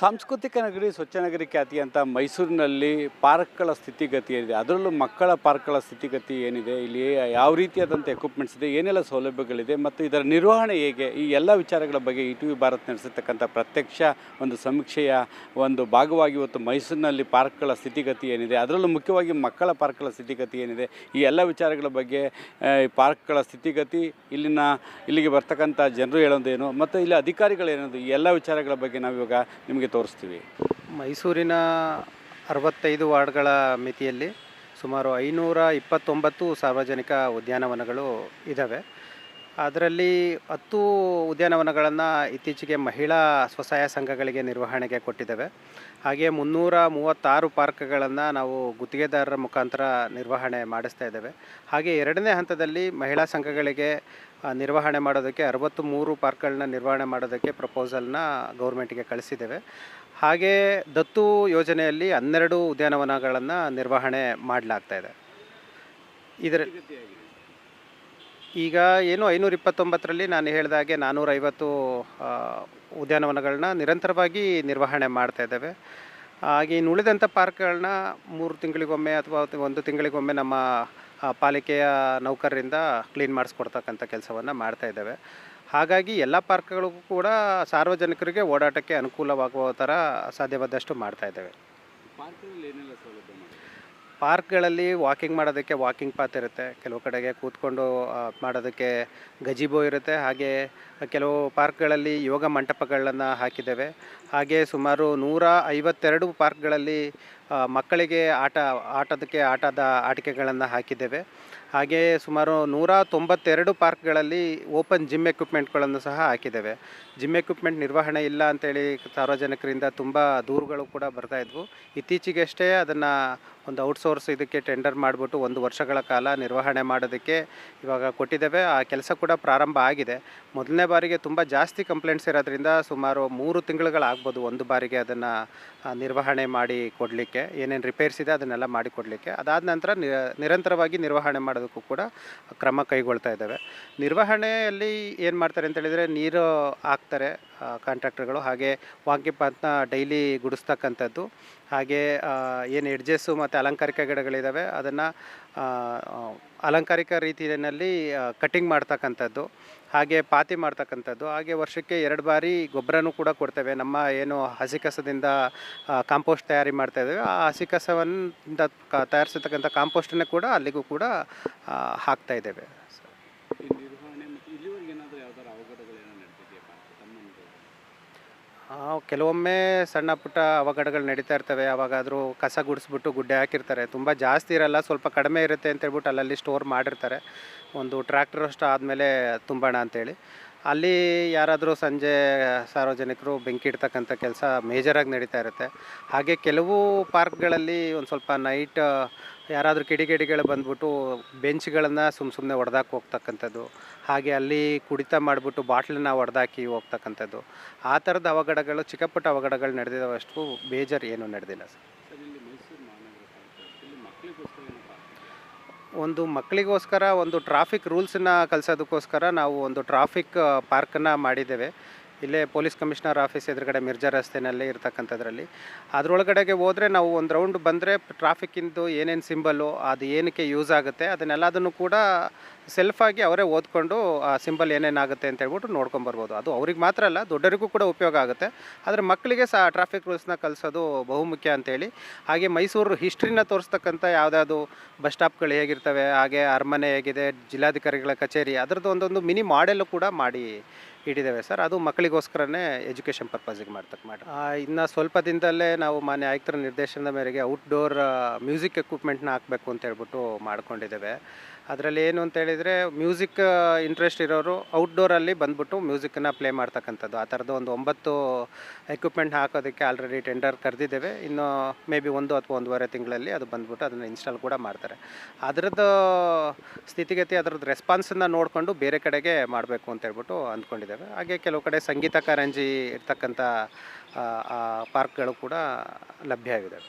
ಸಾಂಸ್ಕೃತಿಕ ನಗರಿ ಸ್ವಚ್ಛ ನಗರಿ ಖ್ಯಾತಿ ಅಂತ ಮೈಸೂರಿನಲ್ಲಿ ಪಾರ್ಕ್ಗಳ ಸ್ಥಿತಿಗತಿ ಏನಿದೆ, ಅದರಲ್ಲೂ ಮಕ್ಕಳ ಪಾರ್ಕ್ಗಳ ಸ್ಥಿತಿಗತಿ ಏನಿದೆ, ಇಲ್ಲಿ ಯಾವ ರೀತಿಯಾದಂಥ ಎಕ್ವಿಪ್ಮೆಂಟ್ಸ್ ಇದೆ, ಏನೆಲ್ಲ ಸೌಲಭ್ಯಗಳಿದೆ ಮತ್ತು ಇದರ ನಿರ್ವಹಣೆ ಹೇಗೆ, ಈ ಎಲ್ಲ ವಿಚಾರಗಳ ಬಗ್ಗೆ ಈ ಟಿ ವಿ ಭಾರತ್ ನಡೆಸಿರ್ತಕ್ಕಂಥ ಪ್ರತ್ಯಕ್ಷ ಒಂದು ಸಮೀಕ್ಷೆಯ ಒಂದು ಭಾಗವಾಗಿ ಇವತ್ತು ಮೈಸೂರಿನಲ್ಲಿ ಪಾರ್ಕ್ಗಳ ಸ್ಥಿತಿಗತಿ ಏನಿದೆ, ಅದರಲ್ಲೂ ಮುಖ್ಯವಾಗಿ ಮಕ್ಕಳ ಪಾರ್ಕ್ಗಳ ಸ್ಥಿತಿಗತಿ ಏನಿದೆ, ಈ ಎಲ್ಲ ವಿಚಾರಗಳ ಬಗ್ಗೆ ಈ ಪಾರ್ಕ್ಗಳ ಸ್ಥಿತಿಗತಿ, ಇಲ್ಲಿಗೆ ಬರ್ತಕ್ಕಂಥ ಜನರು ಹೇಳೋದೇನು ಮತ್ತು ಇಲ್ಲಿ ಅಧಿಕಾರಿಗಳೇನೋದು, ಈ ಎಲ್ಲ ವಿಚಾರಗಳ ಬಗ್ಗೆ ನಾವಿವಾಗ ನಿಮಗೆ ತೋರಿಸ್ತೀವಿ. ಮೈಸೂರಿನ 65 ವಾರ್ಡ್ಗಳ ಮಿತಿಯಲ್ಲಿ ಸುಮಾರು 529 ಸಾರ್ವಜನಿಕ ಉದ್ಯಾನವನಗಳು ಇದ್ದಾವೆ. ಅದರಲ್ಲಿ 10 ಉದ್ಯಾನವನಗಳನ್ನು ಇತ್ತೀಚೆಗೆ ಮಹಿಳಾ ಸ್ವಸಹಾಯ ಸಂಘಗಳಿಗೆ ನಿರ್ವಹಣೆಗೆ ಕೊಟ್ಟಿದ್ದೇವೆ. ಹಾಗೆ 336 ಪಾರ್ಕ್ಗಳನ್ನು ನಾವು ಗುತ್ತಿಗೆದಾರರ ಮುಖಾಂತರ ನಿರ್ವಹಣೆ ಮಾಡಿಸ್ತಾ ಇದ್ದೇವೆ. ಹಾಗೆ 2ನೇ ಹಂತದಲ್ಲಿ ಮಹಿಳಾ ಸಂಘಗಳಿಗೆ ನಿರ್ವಹಣೆ ಮಾಡೋದಕ್ಕೆ 63 ಪಾರ್ಕ್ಗಳನ್ನ ನಿರ್ವಹಣೆ ಮಾಡೋದಕ್ಕೆ ಪ್ರಪೋಸಲ್ನ ಗೌರ್ಮೆಂಟಿಗೆ ಕಳಿಸಿದ್ದೇವೆ. ಹಾಗೆ ದತ್ತು ಯೋಜನೆಯಲ್ಲಿ 12 ಉದ್ಯಾನವನಗಳನ್ನು ನಿರ್ವಹಣೆ ಮಾಡಲಾಗ್ತಾಯಿದೆ. ಇದರ ಈಗ ಏನು 529ರಲ್ಲಿ ನಾನು ಹೇಳಿದ ಹಾಗೆ 450 ಉದ್ಯಾನವನಗಳನ್ನ ನಿರಂತರವಾಗಿ ನಿರ್ವಹಣೆ ಮಾಡ್ತಾ ಇದ್ದೇವೆ. ಹಾಗೆ ಇನ್ನು ಉಳಿದಂಥ ಪಾರ್ಕ್ಗಳನ್ನ 3 ತಿಂಗಳಿಗೊಮ್ಮೆ ಅಥವಾ 1 ತಿಂಗಳಿಗೊಮ್ಮೆ ನಮ್ಮ ಪಾಲಿಕೆಯ ನೌಕರರಿಂದ ಕ್ಲೀನ್ ಮಾಡಿಸ್ಕೊಡ್ತಕ್ಕಂಥ ಕೆಲಸವನ್ನು ಮಾಡ್ತಾ ಇದ್ದೇವೆ. ಹಾಗಾಗಿ ಎಲ್ಲ ಪಾರ್ಕ್ಗಳಿಗೂ ಕೂಡ ಸಾರ್ವಜನಿಕರಿಗೆ ಓಡಾಟಕ್ಕೆ ಅನುಕೂಲವಾಗುವ ಥರ ಸಾಧ್ಯವಾದಷ್ಟು ಮಾಡ್ತಾ ಇದ್ದೇವೆ. ಪಾರ್ಕ್ಗಳಲ್ಲಿ ವಾಕಿಂಗ್ ಮಾಡೋದಕ್ಕೆ ವಾಕಿಂಗ್ ಪಾತ್ ಇರುತ್ತೆ, ಕೆಲವು ಕಡೆಗೆ ಕೂತ್ಕೊಂಡು ಮಾಡೋದಕ್ಕೆ ಗಜಿಬೋ ಇರುತ್ತೆ. ಹಾಗೆ ಕೆಲವು ಪಾರ್ಕ್ಗಳಲ್ಲಿ ಯೋಗ ಮಂಟಪಗಳನ್ನು ಹಾಕಿದ್ದೇವೆ. ಹಾಗೆ ಸುಮಾರು 152 ಪಾರ್ಕ್ಗಳಲ್ಲಿ ಮಕ್ಕಳಿಗೆ ಆಟದ ಆಟಿಕೆಗಳನ್ನು ಹಾಕಿದ್ದೇವೆ. ಹಾಗೆ ಸುಮಾರು 192 ಪಾರ್ಕ್ಗಳಲ್ಲಿ ಓಪನ್ ಜಿಮ್ ಎಕ್ವಿಪ್ಮೆಂಟ್ಗಳನ್ನು ಸಹ ಹಾಕಿದ್ದೇವೆ. ಜಿಮ್ ಎಕ್ವಿಪ್ಮೆಂಟ್ ನಿರ್ವಹಣೆ ಇಲ್ಲ ಅಂತೇಳಿ ಸಾರ್ವಜನಿಕರಿಂದ ತುಂಬ ದೂರುಗಳು ಕೂಡ ಬರ್ತಾಯಿದ್ವು. ಇತ್ತೀಚೆಗಷ್ಟೇ ಅದನ್ನು ಒಂದು ಔಟ್ಸೋರ್ಸ್ ಇದಕ್ಕೆ ಟೆಂಡರ್ ಮಾಡಿಬಿಟ್ಟು 1 ವರ್ಷಗಳ ಕಾಲ ನಿರ್ವಹಣೆ ಮಾಡೋದಕ್ಕೆ ಇವಾಗ ಕೊಟ್ಟಿದ್ದೇವೆ. ಆ ಕೆಲಸ ಕೂಡ ಪ್ರಾರಂಭ ಆಗಿದೆ. ಮೊದಲನೇ ಬಾರಿಗೆ ತುಂಬ ಜಾಸ್ತಿ ಕಂಪ್ಲೇಂಟ್ಸ್ ಇರೋದ್ರಿಂದ ಸುಮಾರು 3 ತಿಂಗಳುಗಳಾಗ್ಬೋದು ಒಂದು ಬಾರಿಗೆ ಅದನ್ನು ನಿರ್ವಹಣೆ ಮಾಡಿ ಕೊಡಲಿಕ್ಕೆ, ಏನೇನು ರಿಪೇರ್ಸ್ ಇದೆ ಅದನ್ನೆಲ್ಲ ಮಾಡಿ ಕೊಡಲಿಕ್ಕೆ. ಅದಾದ ನಂತರ ನಿರಂತರವಾಗಿ ನಿರ್ವಹಣೆ ಮಾಡೋದಕ್ಕೂ ಕೂಡ ಕ್ರಮ ಕೈಗೊಳ್ತಾ ಇದ್ದಾವೆ. ನಿರ್ವಹಣೆಯಲ್ಲಿ ಏನು ಮಾಡ್ತಾರೆ ಅಂತೇಳಿದರೆ, ನೀರು ಹಾಕ್ತಾರೆ ಕಾಂಟ್ರಾಕ್ಟರ್ಗಳು. ಹಾಗೆ ವಾಕಿಂಗ್ ಪಾತ್ನ ಡೈಲಿ ಗುಡಿಸ್ತಕ್ಕಂಥದ್ದು. ಹಾಗೆ ಏನು ಎಡ್ಜಸ್ಸು ಮತ್ತು ಅಲಂಕಾರಿಕ ಗಿಡಗಳಿದ್ದಾವೆ ಅದನ್ನು ಅಲಂಕಾರಿಕ ರೀತಿಯಲ್ಲಿ ಕಟ್ಟಿಂಗ್ ಮಾಡ್ತಕ್ಕಂಥದ್ದು, ಹಾಗೆ ಪಾತಿ ಮಾಡ್ತಕ್ಕಂಥದ್ದು. ಹಾಗೆ ವರ್ಷಕ್ಕೆ 2 ಬಾರಿ ಗೊಬ್ಬರನೂ ಕೂಡ ಕೊಡ್ತೇವೆ. ನಮ್ಮ ಏನು ಹಸಿ ಕಸದಿಂದ ಕಾಂಪೋಸ್ಟ್ ತಯಾರಿ ಮಾಡ್ತಾಯಿದ್ದೇವೆ, ಆ ಹಸಿ ಕಸದಿಂದ ತಯಾರಿಸಿರ್ತಕ್ಕಂಥ ಕಾಂಪೋಸ್ಟನ್ನೇ ಕೂಡ ಅಲ್ಲಿಗೂ ಕೂಡ ಹಾಕ್ತಾಯಿದ್ದೇವೆ. ಕೆಲವೊಮ್ಮೆ ಸಣ್ಣ ಪುಟ್ಟ ಅವಘಡಗಳು ನಡೀತಾ ಇರ್ತವೆ. ಯಾವಾಗಾದರೂ ಕಸ ಗುಡಿಸ್ಬಿಟ್ಟು ಗುಡ್ಡೆ ಹಾಕಿರ್ತಾರೆ, ತುಂಬ ಜಾಸ್ತಿ ಇರಲ್ಲ, ಸ್ವಲ್ಪ ಕಡಿಮೆ ಇರುತ್ತೆ ಅಂತೇಳ್ಬಿಟ್ಟು ಅಲ್ಲಲ್ಲಿ ಸ್ಟೋರ್ ಮಾಡಿರ್ತಾರೆ. ಒಂದು ಟ್ರ್ಯಾಕ್ಟರ್ ಅಷ್ಟು ಆದಮೇಲೆ ತುಂಬೋಣ ಅಂತೇಳಿ ಅಲ್ಲಿ ಯಾರಾದರೂ ಸಂಜೆ ಸಾರ್ವಜನಿಕರು ಬೆಂಕಿ ಇಡ್ತಕ್ಕಂಥ ಕೆಲಸ ಮೇಜರಾಗಿ ನಡೀತಾ ಇರುತ್ತೆ. ಹಾಗೆ ಕೆಲವು ಪಾರ್ಕ್ಗಳಲ್ಲಿ ಒಂದು ಸ್ವಲ್ಪ ನೈಟ್ ಯಾರಾದರೂ ಕಿಡಿಗೇಡಿಗಳು ಬಂದ್ಬಿಟ್ಟು ಬೆಂಚ್ಗಳನ್ನು ಸುಮ್ಮನೆ ಹೊಡೆದಾಕಿ ಹೋಗ್ತಕ್ಕಂಥದ್ದು, ಹಾಗೆ ಅಲ್ಲಿ ಕುಡಿತ ಮಾಡಿಬಿಟ್ಟು ಬಾಟ್ಲನ್ನ ಹೊಡೆದಾಕಿ ಹೋಗ್ತಕ್ಕಂಥದ್ದು, ಆ ಥರದ ಅವಘಡಗಳು, ಚಿಕ್ಕ ಪುಟ್ಟ ಅವಘಡಗಳು ನಡೆದಿದ್ದಾವಷ್ಟು ಬೇಜಾರು ಏನೂ ನಡೆದಿಲ್ಲ ಸರ್. ಒಂದು ಮಕ್ಕಳಿಗೋಸ್ಕರ ಒಂದು ಟ್ರಾಫಿಕ್ ರೂಲ್ಸನ್ನ ಕಲಿಸೋದಕ್ಕೋಸ್ಕರ ನಾವು ಒಂದು ಟ್ರಾಫಿಕ್ ಪಾರ್ಕನ್ನು ಮಾಡಿದ್ದೇವೆ. ಇಲ್ಲೇ ಪೊಲೀಸ್ ಕಮಿಷನರ್ ಆಫೀಸ್ ಎದುರುಗಡೆ ಮಿರ್ಜಾ ರಸ್ತೆಯಲ್ಲಿ ಇರ್ತಕ್ಕಂಥದ್ರಲ್ಲಿ. ಅದರೊಳಗಡೆಗೆ ಹೋದರೆ ನಾವು ಒಂದು ರೌಂಡ್ ಬಂದರೆ ಟ್ರಾಫಿಕ್ಕಿಂದು ಏನೇನು ಸಿಂಬಲ್ಲು, ಅದು ಏನಕ್ಕೆ ಯೂಸ್ ಆಗುತ್ತೆ ಅದನ್ನೆಲ್ಲದನ್ನು ಕೂಡ ಸೆಲ್ಫಾಗಿ ಅವರೇ ಓದ್ಕೊಂಡು ಆ ಸಿಂಬಲ್ ಏನೇನಾಗುತ್ತೆ ಅಂತ ಹೇಳ್ಬಿಟ್ಟು ನೋಡ್ಕೊಂಬರ್ಬೋದು. ಅದು ಅವ್ರಿಗೆ ಮಾತ್ರ ಅಲ್ಲ, ದೊಡ್ಡರಿಗೂ ಕೂಡ ಉಪಯೋಗ ಆಗುತ್ತೆ. ಆದರೆ ಮಕ್ಕಳಿಗೆ ಸಹ ಟ್ರಾಫಿಕ್ ರೂಲ್ಸ್ನ ಕಲಿಸೋದು ಬಹುಮುಖ್ಯ ಅಂತೇಳಿ. ಹಾಗೆ ಮೈಸೂರು ಹಿಸ್ಟ್ರಿನ ತೋರಿಸ್ತಕ್ಕಂಥ ಯಾವುದಾದ್ರು ಬಸ್ ಸ್ಟಾಪ್ಗಳು ಹೇಗಿರ್ತವೆ, ಹಾಗೆ ಅರಮನೆ ಹೇಗಿದೆ, ಜಿಲ್ಲಾಧಿಕಾರಿಗಳ ಕಚೇರಿ, ಅದರದ್ದು ಒಂದೊಂದು ಮಿನಿ ಮಾಡೆಲ್ಲು ಕೂಡ ಮಾಡಿ ಇಟ್ಟಿದ್ದೇವೆ ಸರ್. ಅದು ಮಕ್ಕಳಿಗೋಸ್ಕರನೇ ಎಜುಕೇಷನ್ ಪರ್ಪಸಿಗೆ ಮಾಡಿ ಇನ್ನು ಸ್ವಲ್ಪ ದಿನದಲ್ಲೇ ನಾವು ಮಾನ್ಯ ಆಯುಕ್ತರ ನಿರ್ದೇಶನದ ಮೇರೆಗೆ ಔಟ್ಡೋರ್ ಮ್ಯೂಸಿಕ್ ಎಕ್ವಿಪ್ಮೆಂಟ್ನ ಹಾಕಬೇಕು ಅಂತ ಹೇಳ್ಬಿಟ್ಟು ಮಾಡ್ಕೊಂಡಿದ್ದೇವೆ. ಅದರಲ್ಲಿ ಏನು ಅಂತೇಳಿದರೆ, ಮ್ಯೂಸಿಕ್ ಇಂಟ್ರೆಸ್ಟ್ ಇರೋರು ಔಟ್ಡೋರಲ್ಲಿ ಬಂದ್ಬಿಟ್ಟು ಮ್ಯೂಸಿಕ್ಕನ್ನು ಪ್ಲೇ ಮಾಡ್ತಕ್ಕಂಥದ್ದು. ಆ ಥರದ್ದು ಒಂದು 9 ಎಕ್ವಿಪ್ಮೆಂಟ್ ಹಾಕೋದಕ್ಕೆ ಆಲ್ರೆಡಿ ಟೆಂಡರ್ ಕರೆದಿದ್ದೇವೆ. ಇನ್ನು ಮೇ ಬಿ 1 ಅಥವಾ 1.5 ತಿಂಗಳಲ್ಲಿ ಅದು ಬಂದ್ಬಿಟ್ಟು ಅದನ್ನು ಇನ್ಸ್ಟಾಲ್ ಕೂಡ ಮಾಡ್ತಾರೆ. ಅದರದ್ದು ಸ್ಥಿತಿಗತಿ, ಅದರದ್ದು ರೆಸ್ಪಾನ್ಸನ್ನು ನೋಡಿಕೊಂಡು ಬೇರೆ ಕಡೆಗೆ ಮಾಡಬೇಕು ಅಂತ ಹೇಳ್ಬಿಟ್ಟು ಅಂದ್ಕೊಂಡಿದ್ದೇವೆ. ಹಾಗೆ ಕೆಲವು ಕಡೆ ಸಂಗೀತ ಕಾರಂಜಿ ಇರ್ತಕ್ಕಂಥ ಪಾರ್ಕ್ಗಳು ಕೂಡ ಲಭ್ಯವಿದೆ.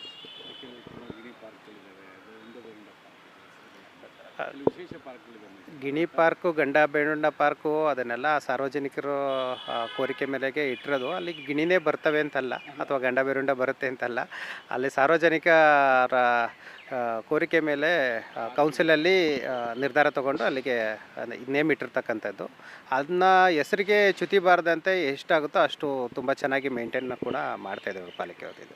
ಅಲ್ಲಿ ವಿಶೇಷ ಪಾರ್ಕ್ಗಳಿದೆ ಗಿಣಿ ಪಾರ್ಕು, ಗಂಡ ಬೇರುಂಡ ಪಾರ್ಕು ಅದನ್ನೆಲ್ಲ ಸಾರ್ವಜನಿಕರು ಕೋರಿಕೆ ಮೇರೆಗೆ ಇಟ್ಟಿರೋದು. ಅಲ್ಲಿ ಗಿಣಿನೇ ಬರ್ತವೆ ಅಂತಲ್ಲ, ಅಥವಾ ಗಂಡ ಬೇರುಂಡ ಬರುತ್ತೆ ಅಂತಲ್ಲ. ಅಲ್ಲಿ ಸಾರ್ವಜನಿಕರ ಕೋರಿಕೆ ಮೇಲೆ ಕೌನ್ಸಿಲಲ್ಲಿ ನಿರ್ಧಾರ ತಗೊಂಡು ಅಲ್ಲಿಗೆ ನೇಮ್ ಇಟ್ಟಿರ್ತಕ್ಕಂಥದ್ದು. ಅದನ್ನ ಹೆಸರಿಗೆ ಚ್ಯುತಿ ಬಾರದಂತೆ ಎಷ್ಟಾಗುತ್ತೋ ಅಷ್ಟು ತುಂಬ ಚೆನ್ನಾಗಿ ಮೇಂಟೈನ್ ಕೂಡ ಮಾಡ್ತಾಯಿದ್ದೇವೆ ಪಾಲಿಕೆ ವತಿಯಿಂದ.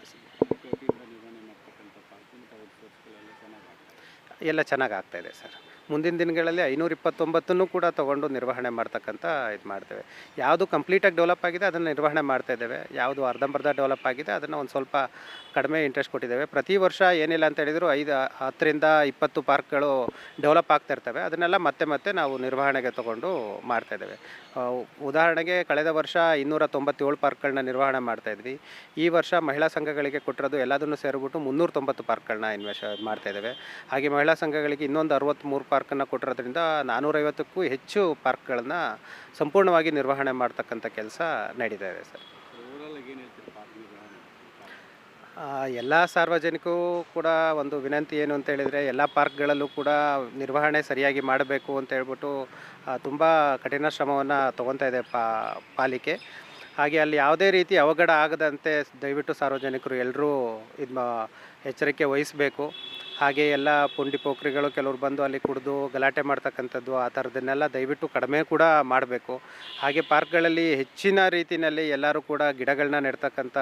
ವತಿಯಿಂದ ನಿರ್ವಹಣೆ ಮಾಡ್ತಕ್ಕಂಥ ಪಾರ್ಕು ಮತ್ತು ಔಟ್ಸೋರ್ಸ್ಗಳೆಲ್ಲ ಚೆನ್ನಾಗಿ ಎಲ್ಲ ಚೆನ್ನಾಗಿ ಆಗ್ತಾಯಿದೆ ಸರ್. ಮುಂದಿನ ದಿನಗಳಲ್ಲಿ 529 ಕೂಡ ತೊಗೊಂಡು ನಿರ್ವಹಣೆ ಮಾಡ್ತಕ್ಕಂಥ ಇದು ಮಾಡ್ತೇವೆ. ಯಾವುದು ಕಂಪ್ಲೀಟಾಗಿ ಡೆವಲಪ್ ಆಗಿದೆ ಅದನ್ನು ನಿರ್ವಹಣೆ ಮಾಡ್ತಾಯಿದ್ದೇವೆ. ಯಾವುದು ಅರ್ಧಂಬರ್ಧ ಡೆವಲಪ್ ಆಗಿದೆ ಅದನ್ನು ಒಂದು ಸ್ವಲ್ಪ ಕಡಿಮೆ ಇಂಟ್ರೆಸ್ಟ್ ಕೊಟ್ಟಿದ್ದೇವೆ. ಪ್ರತಿ ವರ್ಷ ಏನಿಲ್ಲ ಅಂತ ಹೇಳಿದ್ರು 10 ರಿಂದ 20 ಪಾರ್ಕ್ಗಳು ಡೆವಲಪ್ ಆಗ್ತಾ ಇರ್ತವೆ. ಅದನ್ನೆಲ್ಲ ಮತ್ತೆ ನಾವು ನಿರ್ವಹಣೆಗೆ ತೊಗೊಂಡು ಮಾಡ್ತಾಯಿದ್ದೇವೆ. ಉದಾಹರಣೆಗೆ ಕಳೆದ ವರ್ಷ 297 ಪಾರ್ಕ್ಗಳನ್ನ ನಿರ್ವಹಣೆ ಮಾಡ್ತಾಯಿದ್ವಿ. ಈ ವರ್ಷ ಮಹಿಳಾ ಸಂಘಗಳಿಗೆ ಕೊಟ್ಟಿರೋದು ಎಲ್ಲದನ್ನು ಸೇರಿಬಿಟ್ಟು 390 ಪಾರ್ಕ್ಗಳನ್ನ ಮಾಡ್ತಾಯಿದ್ದೇವೆ. ಹಾಗೆ ಮಹಿಳಾ ಸಂಘಗಳಿಗೆ ಇನ್ನೊಂದು 63 ಪಾರ್ಕನ್ನು ಕೊಟ್ಟಿರೋದ್ರಿಂದ 450ಕ್ಕೂ ಹೆಚ್ಚು ಪಾರ್ಕ್ಗಳನ್ನು ಸಂಪೂರ್ಣವಾಗಿ ನಿರ್ವಹಣೆ ಮಾಡ್ತಕ್ಕಂಥ ಕೆಲಸ ನಡೀತಾ ಇದೆ ಸರ್. ಓವರಾಲ್ ಏನು ಹೇಳ್ತೀರಿ ಪಾರ್ಕ್ ನಿರ್ವಹಣೆ? ಎಲ್ಲ ಸಾರ್ವಜನಿಕರು ಕೂಡ ಒಂದು ವಿನಂತಿ ಏನು ಅಂತ ಹೇಳಿದರೆ, ಎಲ್ಲ ಪಾರ್ಕ್ಗಳಲ್ಲೂ ಕೂಡ ನಿರ್ವಹಣೆ ಸರಿಯಾಗಿ ಮಾಡಬೇಕು ಅಂತ ಹೇಳ್ಬಿಟ್ಟು ತುಂಬ ಕಠಿಣ ಶ್ರಮವನ್ನು ತೊಗೊತಾ ಇದೆ ಪಾಲಿಕೆ. ಹಾಗೆ ಅಲ್ಲಿ ಯಾವುದೇ ರೀತಿ ಅವಘಡ ಆಗದಂತೆ ದಯವಿಟ್ಟು ಸಾರ್ವಜನಿಕರು ಎಲ್ಲರೂ ಎಚ್ಚರಿಕೆ ವಹಿಸಬೇಕು. ಹಾಗೆ ಎಲ್ಲ ಪುಂಡಿ ಪೋಖ್ರಿಗಳು ಕೆಲವ್ರು ಬಂದು ಅಲ್ಲಿ ಕುಡಿದು ಗಲಾಟೆ ಮಾಡ್ತಕ್ಕಂಥದ್ದು ಆ ಥರದನ್ನೆಲ್ಲ ದಯವಿಟ್ಟು ಕಡಿಮೆ ಕೂಡ ಮಾಡಬೇಕು. ಹಾಗೆ ಪಾರ್ಕ್ಗಳಲ್ಲಿ ಹೆಚ್ಚಿನ ರೀತಿಯಲ್ಲಿ ಎಲ್ಲರೂ ಕೂಡ ಗಿಡಗಳನ್ನ ನೆಡ್ತಕ್ಕಂಥ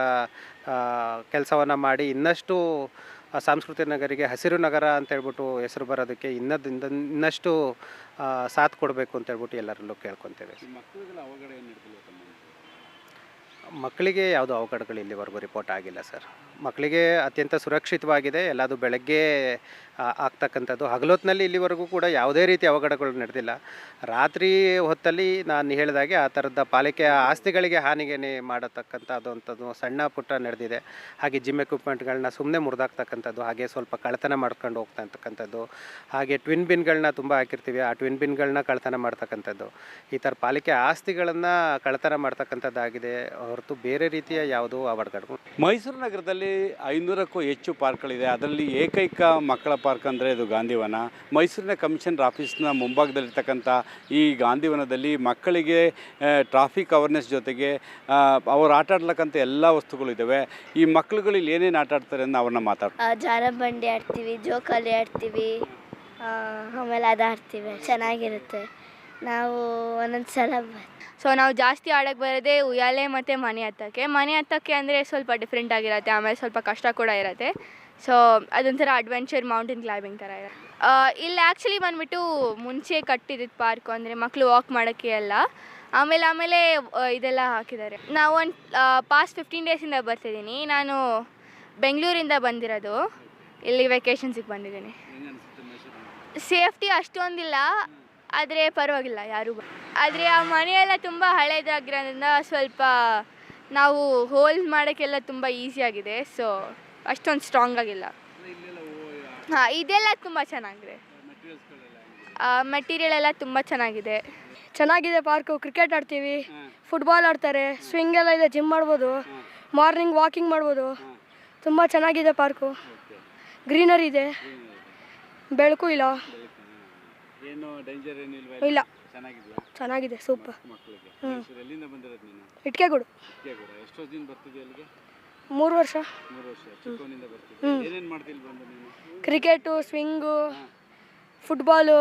ಕೆಲಸವನ್ನು ಮಾಡಿ ಇನ್ನಷ್ಟು ಸಾಂಸ್ಕೃತಿಕ ನಗರಿಗೆ ಹಸಿರು ನಗರ ಅಂತ ಹೇಳ್ಬಿಟ್ಟು ಹೆಸರು ಬರೋದಕ್ಕೆ ಇನ್ನಷ್ಟು ಸಾಥ್ ಕೊಡಬೇಕು ಅಂತ ಹೇಳ್ಬಿಟ್ಟು ಎಲ್ಲರಲ್ಲೂ ಕೇಳ್ಕೊತೇವೆ. ಈ ಮಕ್ಕಳಿಗೆಲ್ಲ ಅವಘಡ ಏನು ನಡೀತಿಲ್ಲ ತಮ್ಮ? ಮಕ್ಕಳಿಗೆ ಯಾವುದೋ ಅವಘಡಗಳು ಇಲ್ಲಿವರೆಗೂ ರಿಪೋರ್ಟ್ ಆಗಿಲ್ಲ ಸರ್. ಮಕ್ಕಳಿಗೆ ಅತ್ಯಂತ ಸುರಕ್ಷಿತವಾಗಿದೆ. ಎಲ್ಲದು ಬೆಳಗ್ಗೆ ಆಗ್ತಕ್ಕಂಥದ್ದು. ಹಗಲೊತ್ತಿನಲ್ಲಿ ಇಲ್ಲಿವರೆಗೂ ಕೂಡ ಯಾವುದೇ ರೀತಿ ಅವಘಡಗಳು ನಡೆದಿಲ್ಲ. ರಾತ್ರಿ ಹೊತ್ತಲ್ಲಿ ನಾನು ಹೇಳಿದಾಗೆ ಆ ಥರದ ಪಾಲಿಕೆಯ ಆಸ್ತಿಗಳಿಗೆ ಹಾನಿಗೆ ಮಾಡತಕ್ಕಂಥದ್ದು ಸಣ್ಣ ಪುಟ್ಟ ನಡೆದಿದೆ. ಹಾಗೆ ಜಿಮ್ ಎಕ್ವಿಪ್ಮೆಂಟ್ಗಳನ್ನ ಸುಮ್ಮನೆ ಮುರಿದಾಕ್ತಕ್ಕಂಥದ್ದು, ಹಾಗೆ ಸ್ವಲ್ಪ ಕಳ್ಳತನ ಮಾಡ್ಕೊಂಡು ಹೋಗ್ತಕ್ಕಂಥದ್ದು, ಹಾಗೆ ಟ್ವಿನ್ ಬಿನ್ಗಳನ್ನ ತುಂಬ ಹಾಕಿರ್ತೀವಿ, ಆ ಟ್ವಿನ್ ಬಿನ್ಗಳನ್ನ ಕಳ್ಳತನ ಮಾಡ್ತಕ್ಕಂಥದ್ದು, ಈ ಥರ ಪಾಲಿಕೆ ಆಸ್ತಿಗಳನ್ನು ಕಳ್ಳತನ ಮಾಡ್ತಕ್ಕಂಥದ್ದಾಗಿದೆ ಹೊರತು ಬೇರೆ ರೀತಿಯ ಯಾವುದೂ ಅವಘಡಗಳು. ಮೈಸೂರು ನಗರದಲ್ಲಿ 500ಕ್ಕೂ ಹೆಚ್ಚು ಪಾರ್ಕ್ಗಳಿದೆ. ಅದರಲ್ಲಿ ಏಕೈಕ ಮಕ್ಕಳ ಪಾರ್ಕ್ ಅಂದರೆ ಇದು ಗಾಂಧಿವನ. ಮೈಸೂರಿನ ಕಮಿಷನರ್ ಆಫೀಸ್ನ ಮುಂಭಾಗದಲ್ಲಿರ್ತಕ್ಕಂಥ ಈ ಗಾಂಧಿವನದಲ್ಲಿ ಮಕ್ಕಳಿಗೆ ಟ್ರಾಫಿಕ್ ಅವೇರ್ನೆಸ್ ಜೊತೆಗೆ ಅವರು ಆಟ ಆಡ್ಲಕ್ಕಂಥ ಎಲ್ಲ ವಸ್ತುಗಳು ಇದ್ದಾವೆ. ಈ ಮಕ್ಕಳುಗಳು ಇಲ್ಲಿ ಏನೇನು ಆಟ ಆಡ್ತಾರೆ ಅಂತ ಅವ್ರನ್ನ ಮಾತಾಡ್ತಾರೆ. ಜಾರಬಂಡಿ ಆಡ್ತೀವಿ, ಜೋಕಾಲಿ ಆಡ್ತೀವಿ, ಆಮೇಲೆ ಅದು ಆಡ್ತೀವಿ. ಚೆನ್ನಾಗಿರುತ್ತೆ. ನಾವು ಒಂದೊಂದು ಸಲ ನಾವು ಜಾಸ್ತಿ ಆಡೋಕ್ಕೆ ಬರೋದೇ ಉಯ್ಯಾಲೆ ಮತ್ತು ಮನೆ ಹತ್ತಕ್ಕೆ ಅಂದರೆ ಸ್ವಲ್ಪ ಡಿಫ್ರೆಂಟ್ ಆಗಿರುತ್ತೆ. ಆಮೇಲೆ ಸ್ವಲ್ಪ ಕಷ್ಟ ಕೂಡ ಇರುತ್ತೆ. ಅದೊಂಥರ ಅಡ್ವೆಂಚರ್ ಮೌಂಟೇನ್ ಕ್ಲೈಂಬಿಂಗ್ ಥರ ಇದೆ. ಇಲ್ಲಿ ಆ್ಯಕ್ಚುಲಿ ಬಂದುಬಿಟ್ಟು ಮುಂಚೆ ಕಟ್ಟಿದ್ದು ಪಾರ್ಕು, ಅಂದರೆ ಮಕ್ಕಳು ವಾಕ್ ಮಾಡೋಕ್ಕೆ ಎಲ್ಲ. ಆಮೇಲೆ ಇದೆಲ್ಲ ಹಾಕಿದ್ದಾರೆ. ನಾವು ಒಂದು ಪಾಸ್ಟ್ 15 ಡೇಸಿಂದ ಬರ್ತಿದ್ದೀನಿ. ನಾನು ಬೆಂಗಳೂರಿಂದ ಬಂದಿರೋದು, ಇಲ್ಲಿ ವೆಕೇಷನ್ಸಿಗೆ ಬಂದಿದ್ದೀನಿ. ಸೇಫ್ಟಿ ಅಷ್ಟೊಂದಿಲ್ಲ, ಆದರೆ ಪರವಾಗಿಲ್ಲ, ಯಾರೂ ಆದರೆ ಆ ಮನೆಯೆಲ್ಲ ತುಂಬ ಹಳೇದಾಗಿರೋದ್ರಿಂದ ಸ್ವಲ್ಪ ನಾವು ಹೋಲ್ಡ್ ಮಾಡೋಕ್ಕೆಲ್ಲ ತುಂಬ ಈಸಿಯಾಗಿದೆ. ಅಷ್ಟೊಂದು ಸ್ಟ್ರಾಂಗ್ ಆಗಿಲ್ಲ. ಇದೆಲ್ಲ ತುಂಬ ಚೆನ್ನಾಗಿದೆ. ಮೆಟೀರಿಯಲ್ ಎಲ್ಲ ತುಂಬ ಚೆನ್ನಾಗಿದೆ. ಪಾರ್ಕು. ಕ್ರಿಕೆಟ್ ಆಡ್ತೀವಿ, ಫುಟ್ಬಾಲ್ ಆಡ್ತಾರೆ, ಸ್ವಿಂಗ್ ಎಲ್ಲ ಇದೆ, ಜಿಮ್ ಮಾಡ್ಬೋದು, ಮಾರ್ನಿಂಗ್ ವಾಕಿಂಗ್ ಮಾಡ್ಬೋದು. ತುಂಬ ಚೆನ್ನಾಗಿದೆ ಪಾರ್ಕು. ಗ್ರೀನರಿ ಇದೆ, ಬೆಳಕು ಇಲ್ಲ. ಇಲ್ಲ, ಚೆನ್ನಾಗಿದೆ, ಸೂಪರ್. ಇಟ್ಕೆಗೂಡು. 3 ವರ್ಷ. Cricket, swing, football,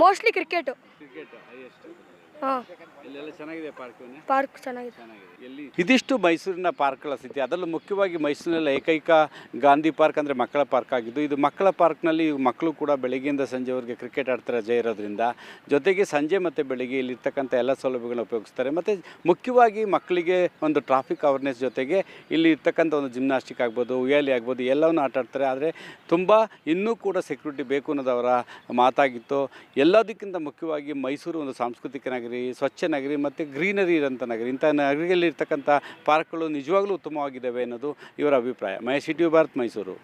mostly cricket. ಹಾಂ, ಪಾರ್ಕ್ ಚೆನ್ನಾಗಿದೆ. ಇದಿಷ್ಟು ಮೈಸೂರಿನ ಪಾರ್ಕ್ಗಳ ಸ್ಥಿತಿ. ಅದರಲ್ಲೂ ಮುಖ್ಯವಾಗಿ ಮೈಸೂರಿನಲ್ಲಿ ಏಕೈಕ ಗಾಂಧಿ ಪಾರ್ಕ್ ಅಂದರೆ ಮಕ್ಕಳ ಪಾರ್ಕ್ ಆಗಿದ್ದು. ಇದು ಮಕ್ಕಳ ಪಾರ್ಕ್ನಲ್ಲಿ ಮಕ್ಕಳು ಕೂಡ ಬೆಳಗ್ಗೆಯಿಂದ ಸಂಜೆವರೆಗೆ ಕ್ರಿಕೆಟ್ ಆಡ್ತಾರೆ ರಜೆ ಇರೋದ್ರಿಂದ. ಜೊತೆಗೆ ಸಂಜೆ ಮತ್ತು ಬೆಳಗ್ಗೆ ಇಲ್ಲಿರ್ತಕ್ಕಂಥ ಎಲ್ಲ ಸೌಲಭ್ಯಗಳನ್ನ ಉಪಯೋಗಿಸ್ತಾರೆ. ಮತ್ತು ಮುಖ್ಯವಾಗಿ ಮಕ್ಕಳಿಗೆ ಒಂದು ಟ್ರಾಫಿಕ್ ಅವೇರ್ನೆಸ್ ಜೊತೆಗೆ ಇಲ್ಲಿ ಇರ್ತಕ್ಕಂಥ ಒಂದು ಜಿಮ್ನಾಸ್ಟಿಕ್ ಆಗ್ಬೋದು, ಉಯ್ಯಾಲಿ ಆಗ್ಬೋದು, ಎಲ್ಲವನ್ನೂ ಆಟ ಆಡ್ತಾರೆ. ಆದರೆ ತುಂಬ ಇನ್ನೂ ಕೂಡ ಸೆಕ್ಯೂರಿಟಿ ಬೇಕು ಅನ್ನೋದು ಅವರ ಮಾತಾಗಿತ್ತು. ಎಲ್ಲದಕ್ಕಿಂತ ಮುಖ್ಯವಾಗಿ ಮೈಸೂರು ಒಂದು ಸಾಂಸ್ಕೃತಿಕ ನಗರಿ, ಸ್ವಚ್ಛ ನಗರಿ ಮತ್ತು ಗ್ರೀನರಿ ಇರೋಂಥ ನಗರಿ. ಇಂಥ ನಗರಿಯಲ್ಲಿ ಇರ್ತಕ್ಕಂಥ ಪಾರ್ಕ್ಗಳು ನಿಜವಾಗ್ಲೂ ಉತ್ತಮವಾಗಿದ್ದಾವೆ ಅನ್ನೋದು ಇವರ ಅಭಿಪ್ರಾಯ. ಮಹೇಶ್, ಸಿಟಿ ಭಾರತ್, ಮೈಸೂರು.